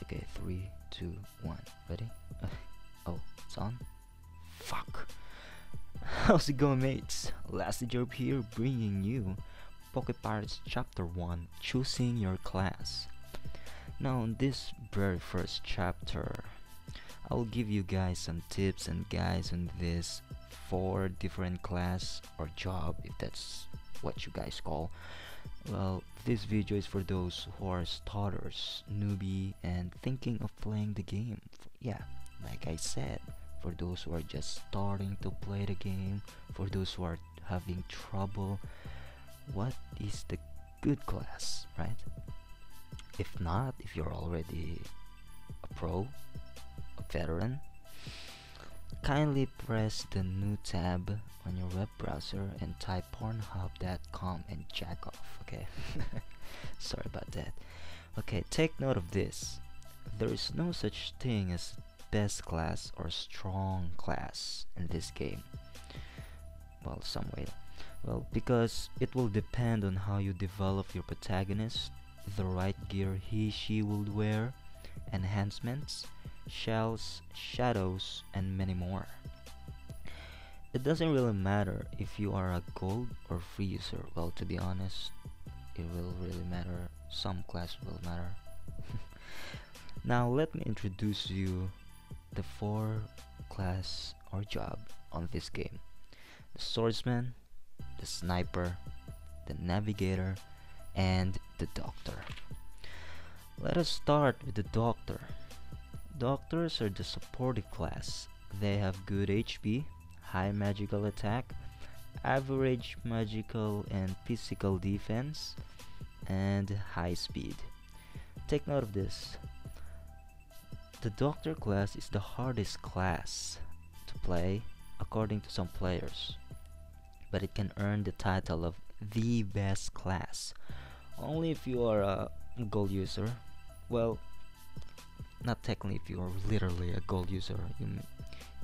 Okay, 3, 2, 1. Ready? Oh, it's on. Fuck. How's it going, mates? Last Job here, bringing you Pockie Pirates Chapter 1, Choosing Your Class. Now, in this very first chapter, I'll give you guys some tips and guides on this 4 different class or job, if that's what you guys call. Well, this video is for those who are starters, newbie, and thinking of playing the game. Yeah, like I said, for those who are just starting to play the game, for those who are having trouble, what is the good class, right? If not, if you're already a pro, a veteran, kindly press the new tab on your web browser and type pornhub.com and jack off, okay? Sorry about that. Okay, take note of this. There is no such thing as best class or strong class in this game. Well, some way. Well, because it will depend on how you develop your protagonist, the right gear he/she will wear, enhancements, shells, shadows, and many more. It doesn't really matter if you are a gold or free user. Well, to be honest, it will really matter. Some class will matter. Now let me introduce you the 4 class or job on this game: the swordsman, the sniper, the navigator, and the doctor. Let us start with the doctor. Doctors are the supportive class. They have good HP, high magical attack, average magical and physical defense, and high speed. Take note of this. The doctor class is the hardest class to play according to some players, but it can earn the title of the best class only if you are a gold user. Well, not technically if you are literally a gold user.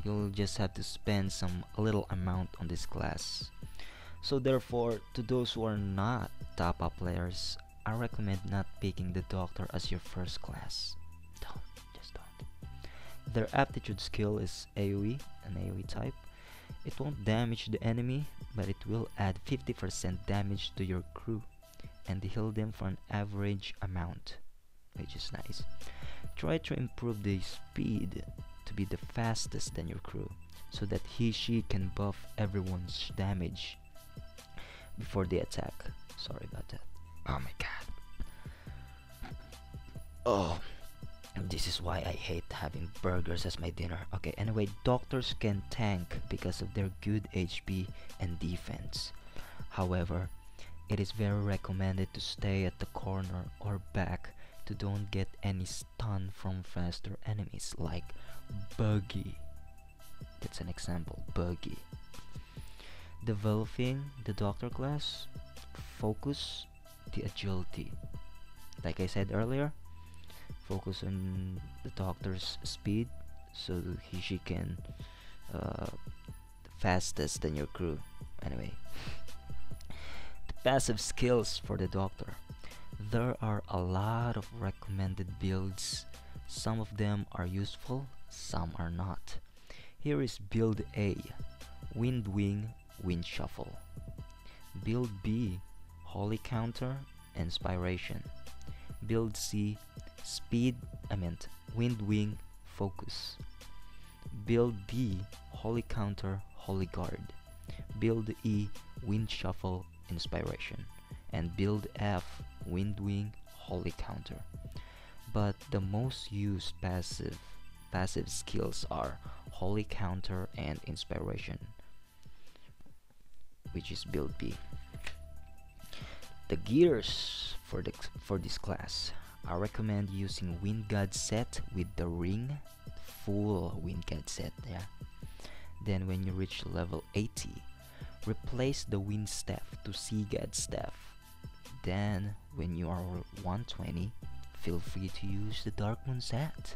You'll just have to spend a little amount on this class. So therefore, to those who are not top up players, I recommend not picking the doctor as your first class. Just don't. Their aptitude skill is AoE, an AoE type. It won't damage the enemy, but it will add 50% damage to your crew and heal them for an average amount, which is nice. Try to improve the speed to be the fastest than your crew, so that he/she can buff everyone's damage before they attack. Sorry about that. Oh my god. Oh, this is why I hate having burgers as my dinner. Okay, anyway, doctors can tank because of their good HP and defense. However, it is very recommended to stay at the corner or back to don't get any stun from faster enemies like Buggy. That's an example, Buggy. Developing the doctor class, focus the agility. Like I said earlier, focus on the doctor's speed so she can fastest than your crew. Anyway, the passive skills for the doctor. There are a lot of recommended builds. Some of them are useful, some are not. Here is build A, Wind Wing, Wind Shuffle. Build B, Holy Counter, Inspiration. Build C, Wind Wing, Focus. Build D, Holy Counter, Holy Guard. Build E, Wind Shuffle, Inspiration. And build F, Wind Wing, Holy Counter. But the most used passive skills are Holy Counter and Inspiration, which is build B. The gears for this class, I recommend using Wind God set with the ring, full Wind God set, yeah. Then when you reach level 80, replace the Wind Staff to Sea God Staff. Then when you are 120, feel free to use the Dark Moon set.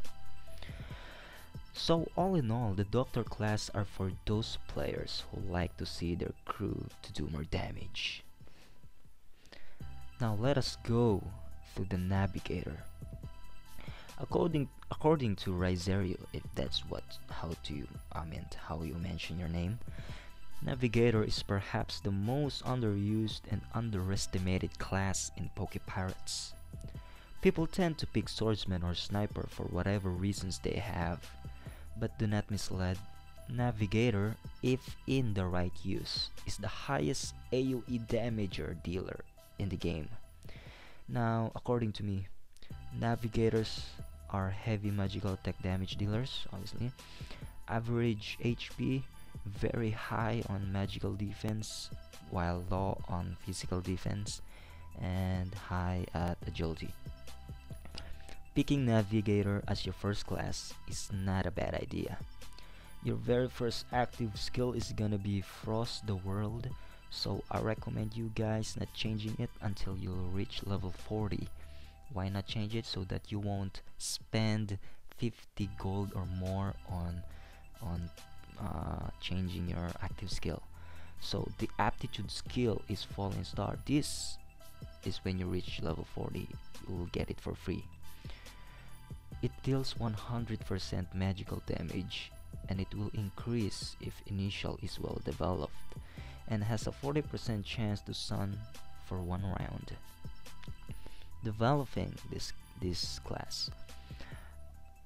So all in all, the doctor class are for those players who like to see their crew to do more damage. Now let us go through the navigator. According to Raizerio, if that's what how you mention your name, Navigator is perhaps the most underused and underestimated class in Pockie Pirates. People tend to pick swordsman or sniper for whatever reasons they have, but do not mislead. Navigator, if in the right use, is the highest AoE damager dealer in the game. Now, according to me, Navigators are heavy magical attack damage dealers, obviously. Average HP, very high on magical defense, while low on physical defense, and high at agility. Picking Navigator as your first class is not a bad idea. Your very first active skill is gonna be Frost the World, so I recommend you guys not changing it until you reach level 40. Why not change it? So that you won't spend 50 gold or more on changing your active skill. So the aptitude skill is Falling Star. This is when you reach level 40, you will get it for free. It deals 100% magical damage, and it will increase if initial is well developed, and has a 40% chance to stun for 1 round. Developing this class,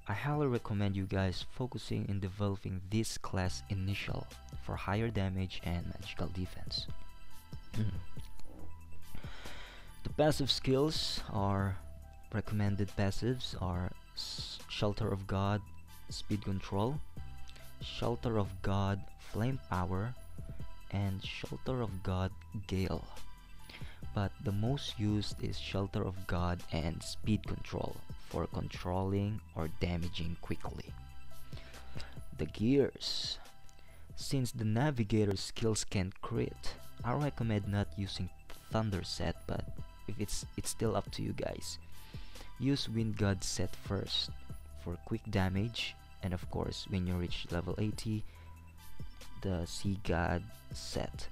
I highly recommend you guys focusing in developing this class initial for higher damage and magical defense. The passive skills are recommended passives are Shelter of God, Speed Control, Shelter of God, Flame Power, and Shelter of God, Gale. But the most used is Shelter of God and Speed Control for controlling or damaging quickly. The gears. Since the Navigator skills can crit, I recommend not using Thunder set, but if it's still up to you guys. Use Wind God set first for quick damage, and of course when you reach level 80, the Sea God set.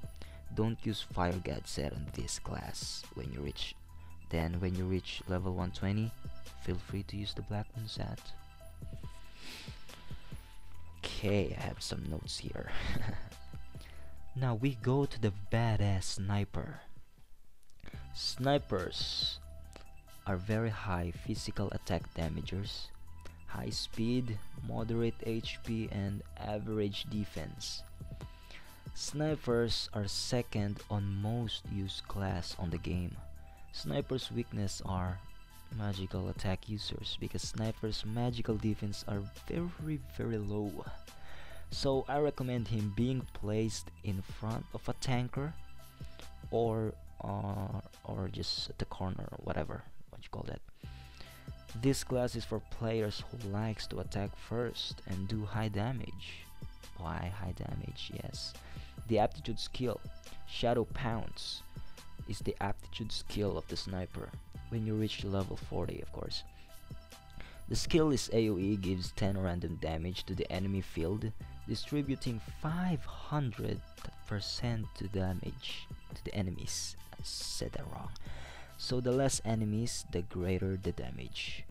Don't use Fire God set on this class when you reach level 120, feel free to use the Black Moon set. Okay, I have some notes here. Now we go to the badass sniper. Snipers are very high physical attack damagers, high speed, moderate HP, and average defense. Snipers are second on most used class on the game. Snipers' weakness are magical attack users because snipers' magical defense are very low. So I recommend him being placed in front of a tanker or just at the corner or whatever what you call that. This class is for players who likes to attack first and do high damage. Why high damage? Yes. The aptitude skill, Shadow Pounce, is the aptitude skill of the sniper when you reach level 40, of course. The skill is AoE, gives 10 random damage to the enemy field, distributing 500% to damage to the enemies. I said that wrong. So the less enemies, the greater the damage.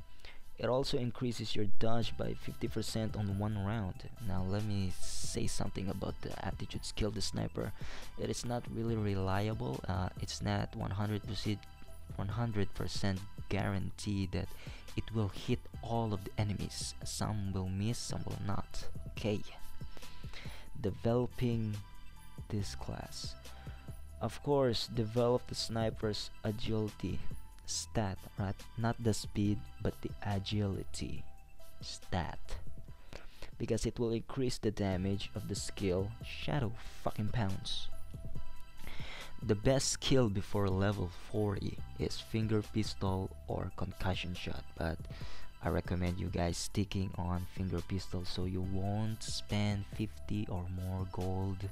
It also increases your dodge by 50% on 1 round. Now let me say something about the aptitude skill, the sniper. It is not really reliable. It's not 100% guaranteed that it will hit all of the enemies. Some will miss, some will not. Okay. Developing this class. Of course, develop the sniper's agility stat, right? Not the speed, but the agility stat, because it will increase the damage of the skill Shadow fucking Pounce. The best skill before level 40 is Finger Pistol or Concussion Shot, but I recommend you guys sticking on Finger Pistol so you won't spend 50 or more gold.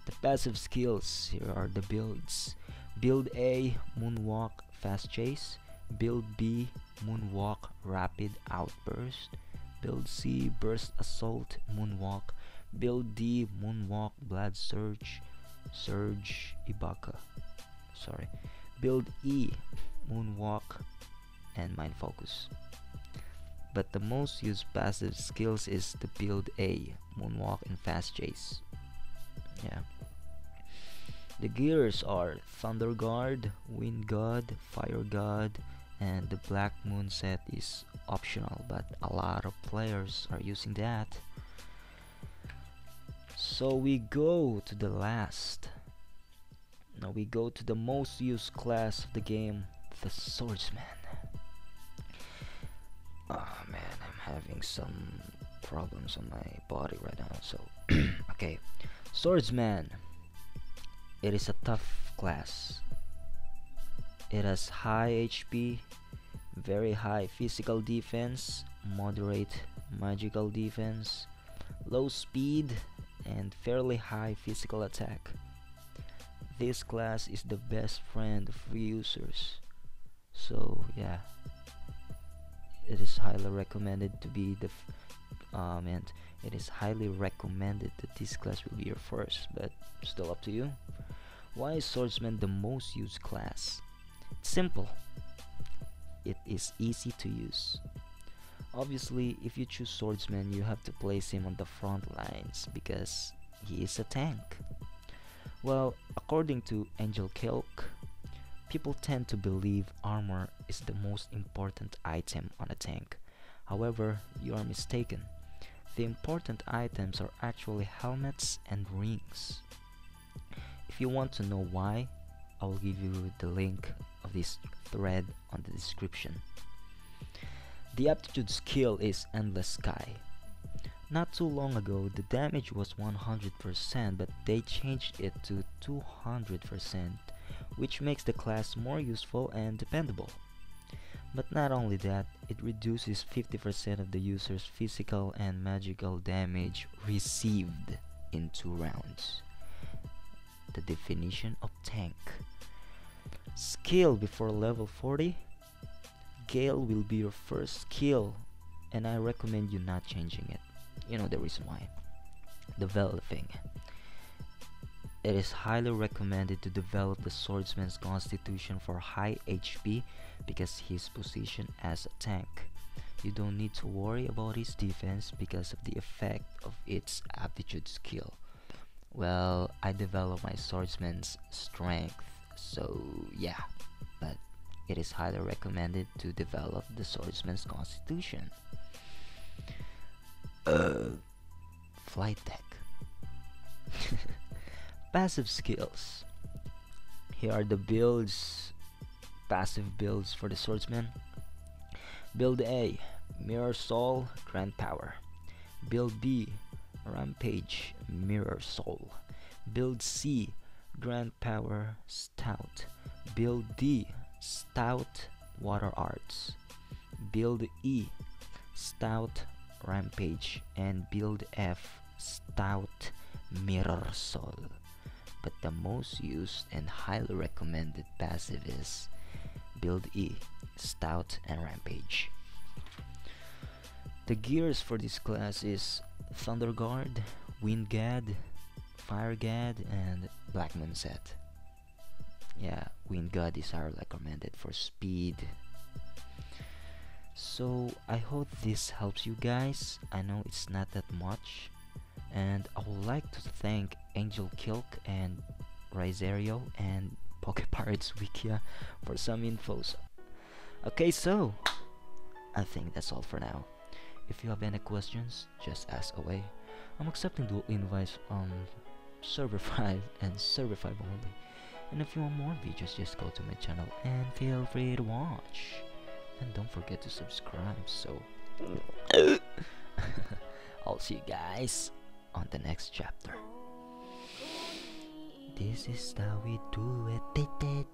The passive skills, here are the builds. Build A, Moonwalk, Fast Chase. Build B, Moonwalk, Rapid Outburst. Build C, Burst Assault, Moonwalk. Build D, Moonwalk, Blood Surge, Surge Ibaka. Sorry. Build E, Moonwalk, and Mind Focus. but the most used passive skills is the build A, Moonwalk and Fast Chase. Yeah. The gears are Thunder Guard, Wind God, Fire God, and the Black Moon set is optional, but a lot of players are using that. So we go to the last. Now we go to the most used class of the game, the Swordsman. Oh man, I'm having some problems on my body right now, so okay. Swordsman. It is a tough class. It has high HP, very high physical defense, moderate magical defense, low speed, and fairly high physical attack. This class is the best friend of users. So yeah, it is highly recommended to be the and it is highly recommended that this class will be your first, but still up to you. Why is Swordsman the most used class? It's simple. It is easy to use. Obviously, if you choose Swordsman, you have to place him on the front lines because he is a tank. Well, according to Angelkilk, people tend to believe armor is the most important item on a tank. However, you are mistaken. The important items are actually helmets and rings. If you want to know why, I will give you the link of this thread on the description. The aptitude skill is Endless Sky. Not too long ago, the damage was 100%, but they changed it to 200%, which makes the class more useful and dependable. But not only that, it reduces 50% of the user's physical and magical damage received in 2 rounds. The definition of tank. Skill before level 40. Gale will be your first skill, and I recommend you not changing it. You know the reason why. Developing. It is highly recommended to develop the Swordsman's constitution for high HP because his position as a tank. You don't need to worry about his defense because of the effect of its aptitude skill. Well, I developed my Swordsman's strength, so yeah, but it is highly recommended to develop the Swordsman's constitution. Flight tech. Passive skills. Here are the builds, passive builds for the Swordsman. Build A, Mirror Soul, Grand Power. Build B, Rampage, Mirror Soul. Build C, Grand Power, Stout. Build D, Stout, Water Arts. Build E, Stout, Rampage. And Build F, Stout, Mirror Soul. But the most used and highly recommended passive is Build E, Stout and Rampage. The gears for this class is Thunder Guard, Wind God, Fire God, and Black Moon set. Yeah, Wind God is highly recommended for speed. So I hope this helps you guys. I know it's not that much, and I would like to thank Angelkilk and Raizerio and Pockie Pirates wiki for some infos. Okay, so I think that's all for now. If you have any questions, just ask away. I'm accepting dual invites on server 5 and server 5 only. And if you want more videos, just go to my channel and feel free to watch. And don't forget to subscribe. So I'll see you guys on the next chapter. This is how we do it.